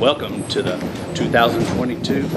Welcome to the 2022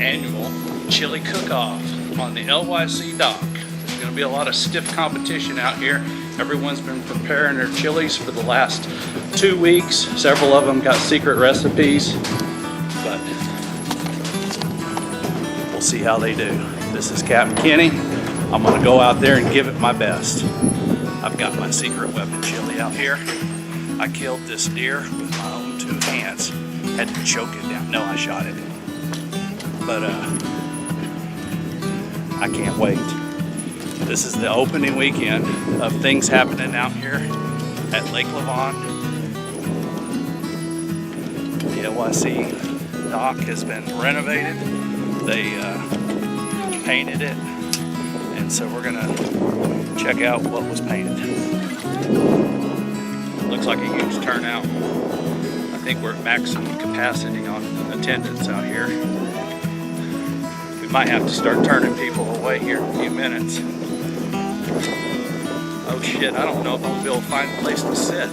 annual Chili Cook-Off on the LYC dock. There's going to be a lot of stiff competition out here. Everyone's been preparing their chilies for the last 2 weeks. Several of them got secret recipes, but we'll see how they do. This is Captain Kenny. I'm going to go out there and give it my best. I've got my secret weapon chili out here. I killed this deer with my own 2 hands. Had to choke it down. No, I shot it. But I can't wait. This is the opening weekend of things happening out here at Lake Levon. The LYC dock has been renovated. They painted it. And so we're gonna check out what was painted. Looks like a huge turnout. I think we're at maximum capacity on attendance out here. We might have to start turning people away here in a few minutes. Oh shit, I don't know if I'm gonna be able to find a place to sit.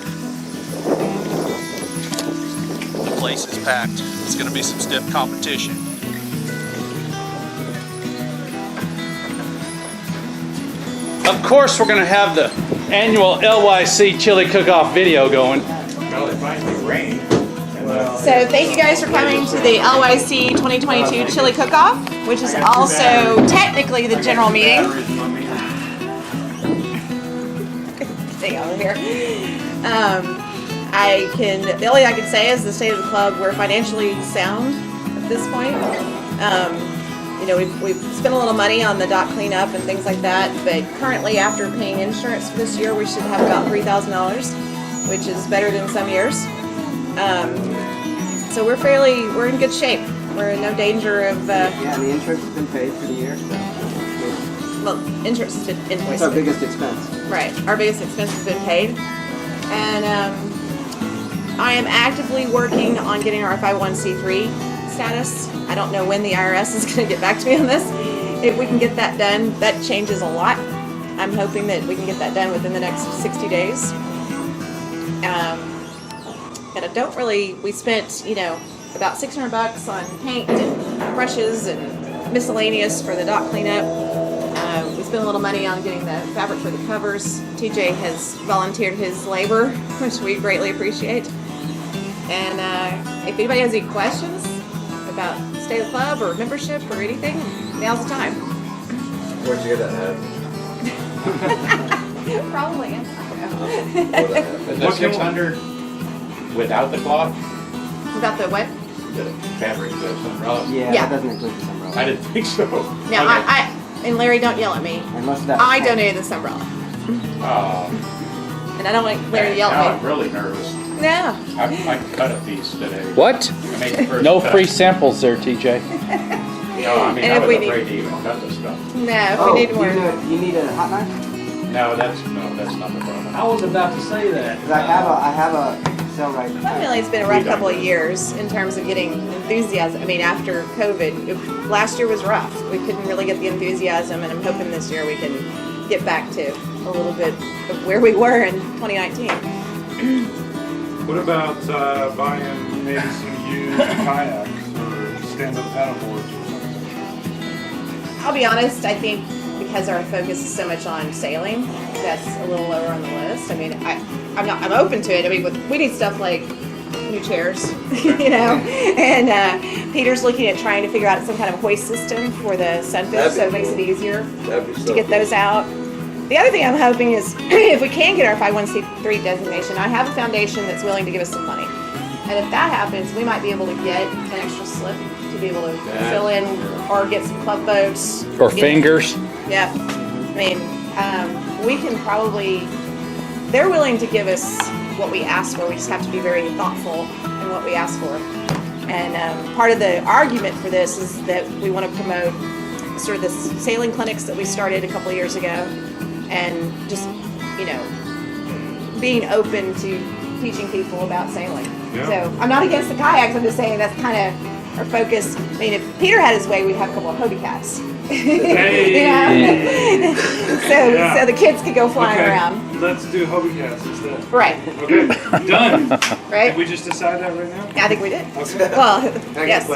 The place is packed. It's gonna be some stiff competition. Of course, we're going to have the annual LYC Chili Cook-Off video going. Well, it finally rained. So thank you guys for coming to the LYC 2022 Chili Cook-Off, which is also technically the general meeting. Stay over here. The only thing I can say is the state of the club, we're financially sound at this point. You know, we've spent a little money on the dock cleanup and things like that, but currently after paying insurance for this year, we should have about $3,000, which is better than some years. So we're in good shape. We're in no danger of... Yeah, the insurance has been paid for the year, so... Well, insurance has been invoiced. It's our biggest expense. Right, our biggest expense has been paid. And I am actively working on getting our 501c3 status. I don't know when the IRS is going to get back to me on this. If we can get that done, that changes a lot. I'm hoping that we can get that done within the next 60 days. And I don't really, we spent, you know, about $600 on paint and brushes and miscellaneous for the dock cleanup. We spent a little money on getting the fabric for the covers. TJ has volunteered his labor, which we greatly appreciate. And if anybody has any questions about state of the club or membership or anything, now's the time. Where'd you get that hat? Probably. Is that 600 without the cloth? Without the what? The fabric, the umbrella? Yeah, Yeah. that doesn't include this umbrella. I didn't think so. Now, Okay. and Larry, don't yell at me. Unless that I donated this umbrella. And I don't want Larry to yell now at I'm really nervous. me. No. I cut a piece today. What? I made the first No cut. free samples there, TJ. No, I mean, And I if was we afraid need- to even cut this stuff. No, if Oh, we need more. you need a hot knife? No, that's not the problem. I was about to say that. Because I have a cell right now. Definitely, it's been a rough couple of years in terms of getting enthusiasm. I mean, after COVID, last year was rough. We couldn't really get the enthusiasm, and I'm hoping this year we can get back to a little bit of where we were in 2019. What about buying maybe some used kayaks or stand-up paddleboards or something? I'll be honest, I think because our focus is so much on sailing, that's a little lower on the list. I mean, I'm open to it. I mean, we need stuff like new chairs, you know, and Peter's looking at trying to figure out some kind of hoist system for the sunfish, so it makes it easier to get those out. The other thing I'm hoping is if we can get our 501c3 designation, I have a foundation that's willing to give us some money. And if that happens, we might be able to get an extra slip to be able to fill in or get some club boats. Or fingers. Yeah. I mean, we can probably, they're willing to give us what we ask for. We just have to be very thoughtful in what we ask for. And part of the argument for this is that we want to promote sort of the sailing clinics that we started a couple of years ago. And just, you know, being open to teaching people about sailing. Yeah. So I'm not against the kayaks. I'm just saying that's kind of our focus, I mean, if Peter had his way, we'd have a couple of Hobie cats. Hey. Yeah. So the kids could go flying around. Let's do Hobie Cats instead. Right, Okay, done. right? Did we just decide that right now? I think we did. Okay. Well, yes.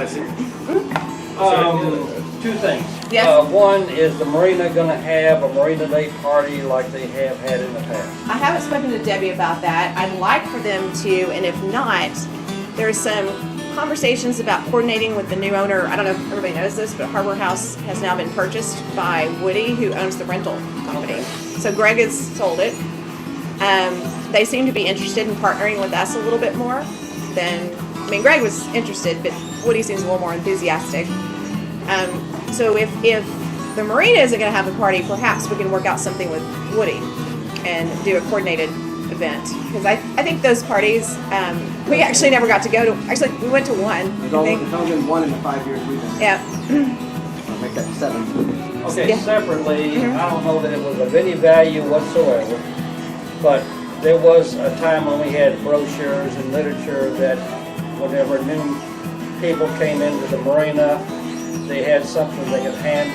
Two things. Yes. One, is the marina gonna have a Marina Day party like they have had in the past? I haven't spoken to Debbie about that. I'd like for them to, and if not, there's some conversations about coordinating with the new owner. I don't know if everybody knows this, but Harbor House has now been purchased by Woody, who owns the rental company. So Greg has sold it. They seem to be interested in partnering with us a little bit more than, I mean, Greg was interested, but Woody seems a little more enthusiastic. So if the marina isn't going to have a party, perhaps we can work out something with Woody and do a coordinated event. Because I think those parties, we actually never got to go to. Actually, we went to one. There's I only think. been one in the 5 years we've been. Yeah. I'll make that 7. Okay, Yeah. separately, I don't know that it was of any value whatsoever, but there was a time when we had brochures and literature that whenever new people came into the marina, they had something they could hand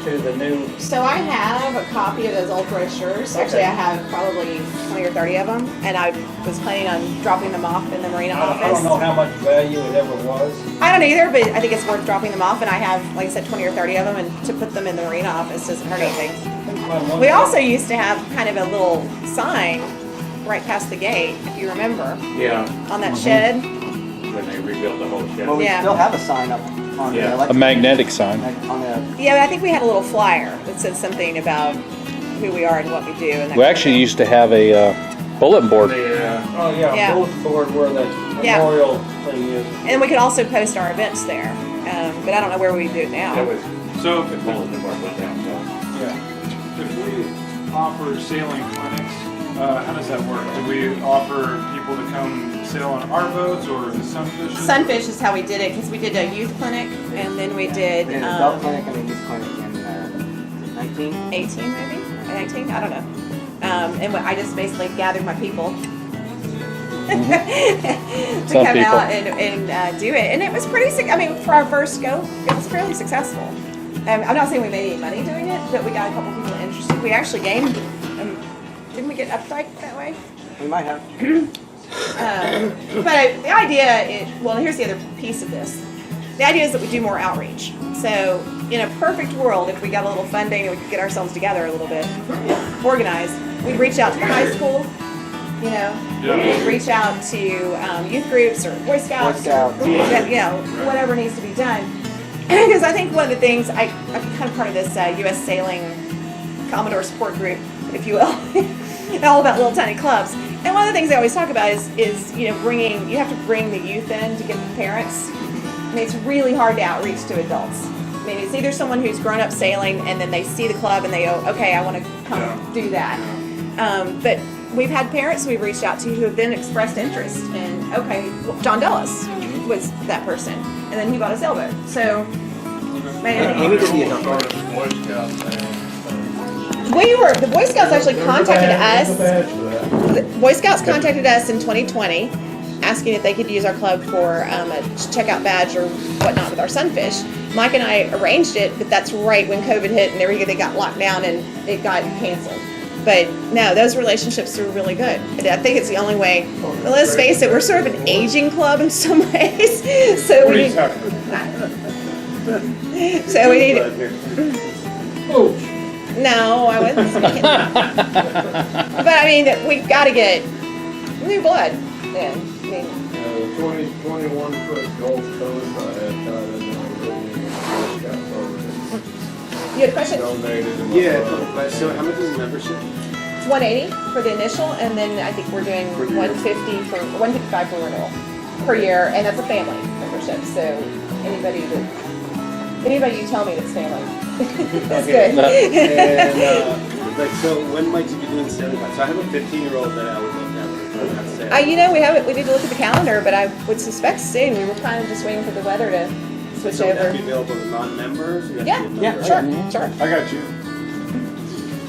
to the new. So I have a copy of those old brochures. Actually, I have probably 20 or 30 of them, and I was planning on dropping them off in the marina I office. don't know how much value it ever was. I don't either, but I think it's worth dropping them off, and I have, like I said, 20 or 30 of them, and to put them in the marina office doesn't hurt anything. We also used to have kind of a little sign right past the gate, if you remember, Yeah, on that shed. when they rebuilt the whole shed. Well, we Yeah. still have a sign up on the Yeah. electric. A magnetic sign. On the, Yeah, but I think we had a little flyer that said something about who we are and what we do. And that We kind of actually thing. used to have a bulletin board. Oh, yeah, Yeah. bulletin board where the Yeah. memorial thing is. And we could also post our events there, but I don't know where we do it now. That was, So the bulletin board went down, so. Yeah. if we offer sailing clinics, how does that work? Do we offer people to come sail on our boats or the Sunfish? Sunfish is how we did it, because we did a youth clinic, and then we did an adult clinic and a youth clinic in 19. 18 maybe, 19, I don't know. And I just basically gathered my people to Some come people. out and do it. And it was pretty, I mean, for our first go, it was fairly successful. I'm not saying we made any money doing it, but we got a couple people interested. We actually gained, didn't we get updike that way? We might have. But the idea, well, here's the other piece of this. The idea is that we do more outreach. So in a perfect world, if we got a little funding and we could get ourselves together a little bit, organized, we'd reach out to the high school, you know, we'd reach out to youth groups or Boy Scouts, Boy Scouts. or, you know, whatever needs to be done. Because I think one of the things, I'm kind of part of this U.S. Sailing Commodore support group, if you will, all about little tiny clubs. And one of the things they always talk about is you know, you have to bring the youth in to get the parents. I mean, it's really hard to outreach to adults. I mean, it's either someone who's grown up sailing and then they see the club and they go, okay, I want to come do that. But we've had parents we've reached out to who have then expressed interest in, okay, well, John Dulles was that person. And then he bought a sailboat. So, man, Amy did the adult clinic. the Boy Scouts actually contacted us. The Boy Scouts contacted us in 2020, asking if they could use our club for a checkout badge or whatnot with our Sunfish. Mike and I arranged it, but that's right when COVID hit and they got locked down and it got canceled. But no, those relationships are really good. And I think it's the only way. But let's face it, we're sort of an aging club in some ways. So we need. So we need. No, I wasn't saying that. But I mean, we've got to get new blood in. I mean, 21-foot Gulf Coast, I had tied in there you had a question? donated in my Yeah, boat. but so how much is the membership? It's 180 for the initial, and then I think we're doing 155 for renewal per year, and that's a family membership. So anybody you tell me that's family, that's good. And like, so when might you be doing sailing class? So I have a 15-year-old that I would love to have a sail. You know, we need to look at the calendar, but I would suspect soon. We were kind of just waiting for the weather to switch So would that over. be available to non-members? You have to Yeah, be a yeah, member? sure. I got you.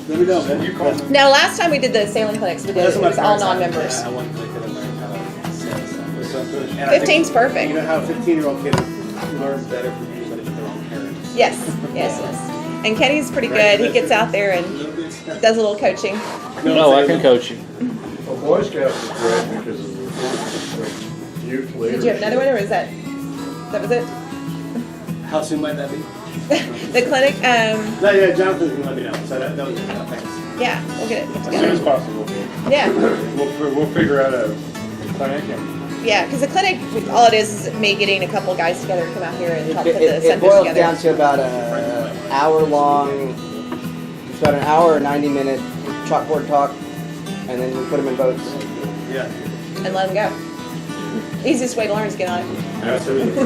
Let me know, man. You call me. Now, last time we did the sailing clinics, we did That's it what was my all parents had. non-members. Yeah, I wanted to learn how to sail something. And I think- 15's perfect. You know how a 15-year-old kid learn better from using it with their own parents. Yes, yes, yes. And Kenny's pretty good. He gets out there and does a little coaching. No, I can coach you. Well, Boy Scouts is great because of the youth leaders. Did you have another one, or was that was it? How soon might that be? The clinic. No, yeah, Jonathan's gonna let me know. So that was thanks. Yeah, we'll get it put As soon as together. possible. Yeah, We'll figure out a clinic and yeah. Because the clinic, all it is me getting a couple guys together to come out here and help put the It centers boils together. down to about an hour long, it's about an hour or 90-minute chalkboard talk, and then we put them in boats. Yeah. And let them go. Easiest way to learn is get on it. Absolutely.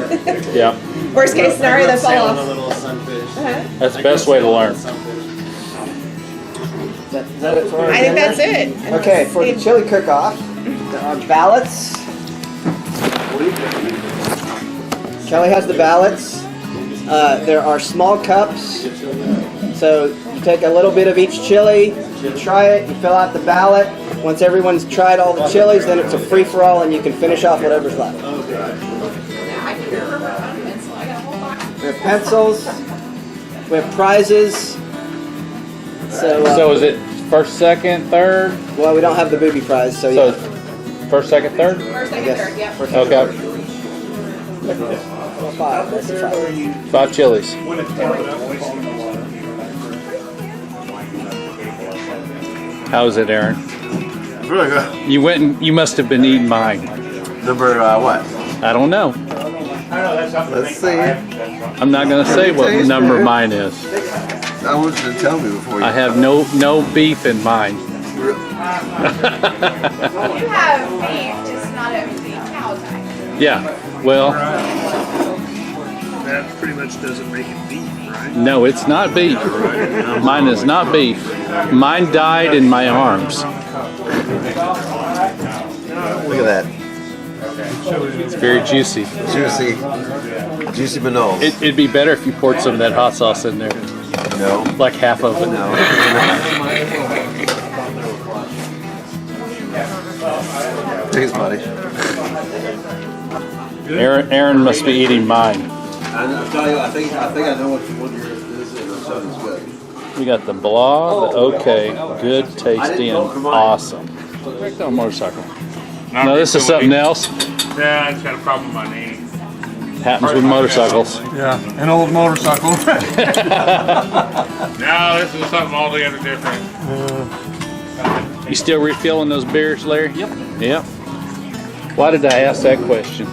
Yeah, Worst case scenario, they fall Sailing a off. little sunfish. Uh-huh. that's the best way to learn. Is that it for our I think agenda? that's it. Okay, for the chili cook-off, there are ballots. Kelly has the ballots. There are small cups. So you take a little bit of each chili, you try it, you fill out the ballot. Once everyone's tried all the chilies, then it's a free-for-all and you can finish off whatever's left. We have pencils. We have prizes. So is it first, second, third? Well, we don't have the booby prize, so So yeah. first, second, third? First, I second, guess. third, yeah. First, Okay, five. That's a five. 5 chilies. How is it, Aaron? Really good. You must have been eating mine. Number what? I don't know. Let's see. I'm not gonna say what number mine is. I want you to tell me before you. I have no beef in mine. You have beef, just not a cow type. Yeah, well, That pretty much doesn't make it beef, right? no, it's not beef. Mine is not beef. Mine died in my arms. Look at that. It's very juicy. Juicy. Juicy bananas. It'd be better if you poured some of that hot sauce in there. No. Like half of it. No. Thanks, buddy. Aaron must be eating mine. I'll tell you, I think I know what yours is, and something's good. We got the blah, the okay, good, tasty, and awesome. Break down motorcycle. No, this is something else. yeah, it's got a problem with my knee. Happens with motorcycles. Yeah, an old motorcycle. No, this is something altogether different. You still refilling those beers, Larry? Yep. Yep. Why did I ask that question?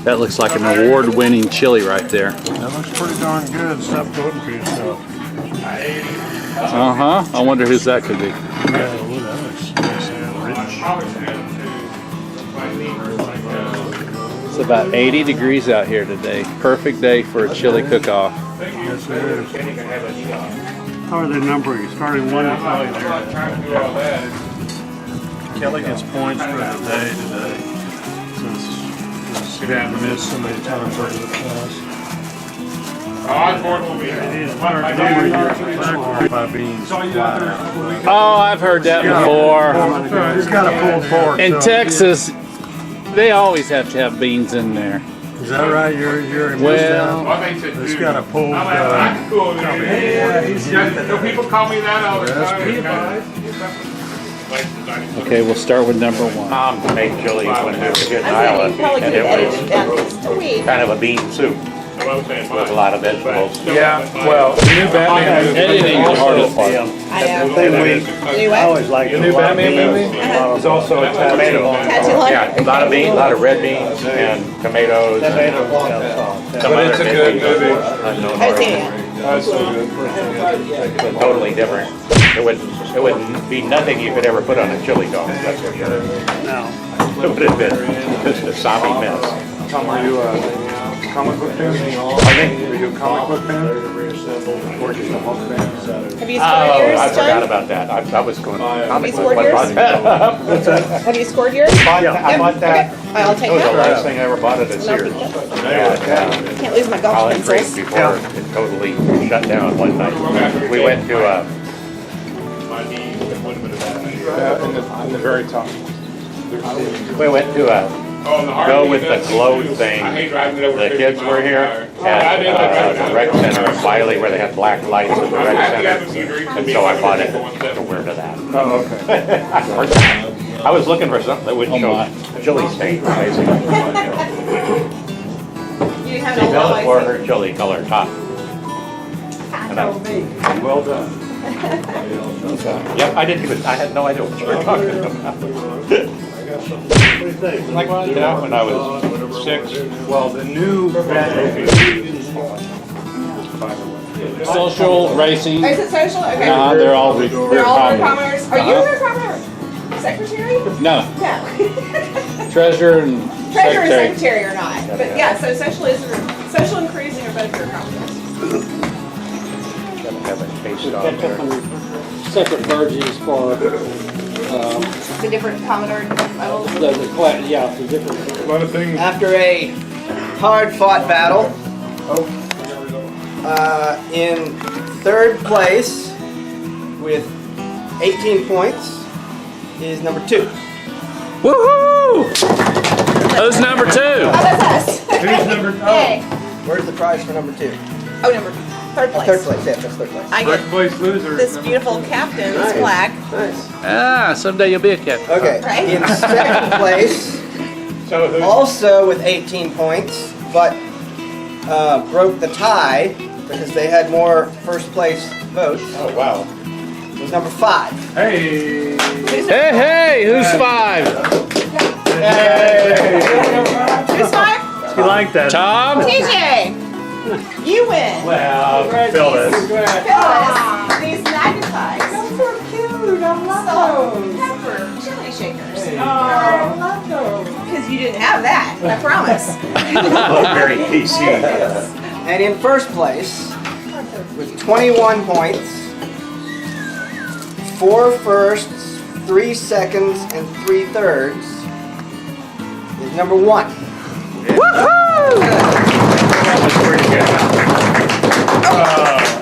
That looks like an award-winning chili right there. That looks pretty darn good. Stop voting for yourself. Uh-huh. I wonder whose that could be. Yeah, that looks nice and rich. It's about 80 degrees out here today. Perfect day for a chili cook-off. Yes, it is. How are they numbering? Starting 1 to 5 there. Kelly gets points for the day today. Since we missed so many times over the class. It is hard to number your by being flat. Oh, I've heard that before. He's got a pulled pork. In so- Texas, they always have to have beans in there. Is that right? You're in Well, It's got a pulled. People call me that all the time. okay, we'll start with number 1. Mom made chili when we were in I Iowa, think you probably and could it have was edited that just a wee. kind of a bean soup with a lot of vegetables. Yeah, well, the new Batman movie. Editing's the hardest part. I know. Thing we Do what? always like The new Batman movie is also a Tomato. Tattoo line? Yeah, a lot of beans, a lot of red beans and tomatoes. And some But it's a other good things, movie. unknown Haven't seen it origin. yet. That's so good. Totally different. It would be nothing you could ever put on a chili dog. That's for sure. No. It would have been just a soppy mess. Tom, are you a comic book fan? Pardon me? Are you a comic book fan? Or just a Hulk fan? Have you scored Oh, yours, I forgot John? about that. I was going. Have you scored yours? Have you scored yours? I bought that. Okay. I'll take It was the that. last thing I ever bought at a Sears. Can't lose my golf College break pencils. before it totally shut down one night. We went to In the very top. we went to go with the glow thing. The kids were here at the rec center in Wiley where they had black lights at the rec center. And so I bought it to wear to that. Oh, okay. I was looking for something that wouldn't show chili stain, basically. You have She an built it for LYC. her chili color top. And well done. Yep, I didn't even, I had no idea what you were talking about. Like what? Yeah, when I was 6. Well, the new Social racing. Oh, is it social? Okay. They're all They're all common. recommenters. Are you their comment secretary? No, No. treasurer and Treasurer and secretary. secretary are not. But yeah, so social and cruising are both your comments. Gotta have a taste We've on got there. different separate versions for, The different Commodore models. the different. A lot of things. After a hard-fought battle, in third place with 18 points is number 2. Woohoo! Who's number 2? Oh, that's us. Who's number? Hey. Where's the prize for number 2? Oh, third place. Third place, yeah, that's third place. I First get place loser. this beautiful captain's plaque. Nice. Ah, someday you'll be a captain. Okay, Right. in second place, So who's also with 18 points, but broke the tie because they had more first place votes, oh wow. was number 5. Hey. Hey, who's 5? Who's 5? You like that? Tom? TJ. You win. Well, fill it. Phyllis, these magnetize. Those are cute. I love those. Pepper chili shakers. Oh, I love those. Because you didn't have that, I promise. Very PC. And in first place, with 21 points, 4 firsts, 3 seconds, and 3 thirds, is number 1. That was pretty good.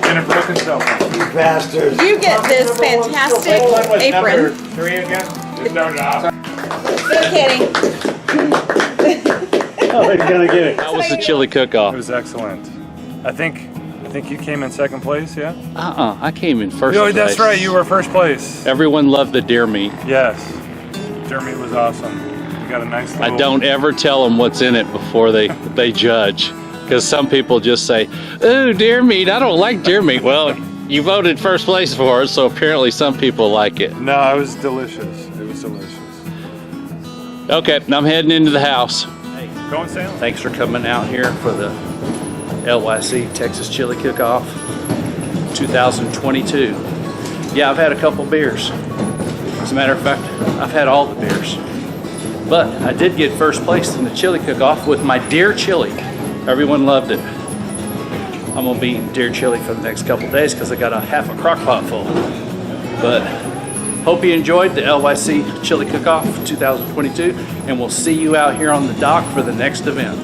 And a broken cell phone. You get this fantastic apron. Number 3 again? Just started off. Good kidding. Oh, he's gonna get it. That was the chili It cook-off. was excellent. I think you came in second place, yeah? I came in first Oh, place. that's right. You were first place. Everyone loved the deer meat. Yes. Deer meat was awesome. You got a nice little... I don't ever tell them what's in it before they judge. Because some people just say, ooh, deer meat, I don't like deer meat. Well, you voted first place for it, so apparently some people like it. No, it was delicious. It was delicious. Okay, I'm heading into the house. Going sailing. Thanks for coming out here for the LYC Texas Chili Cook-Off 2022. Yeah, I've had a couple beers. As a matter of fact, I've had all the beers. But I did get first place in the chili cook-off with my deer chili. Everyone loved it. I'm gonna be eating deer chili for the next couple days because I got a half a crock pot full. But hope you enjoyed the LYC Chili Cook-Off 2022, and we'll see you out here on the dock for the next event.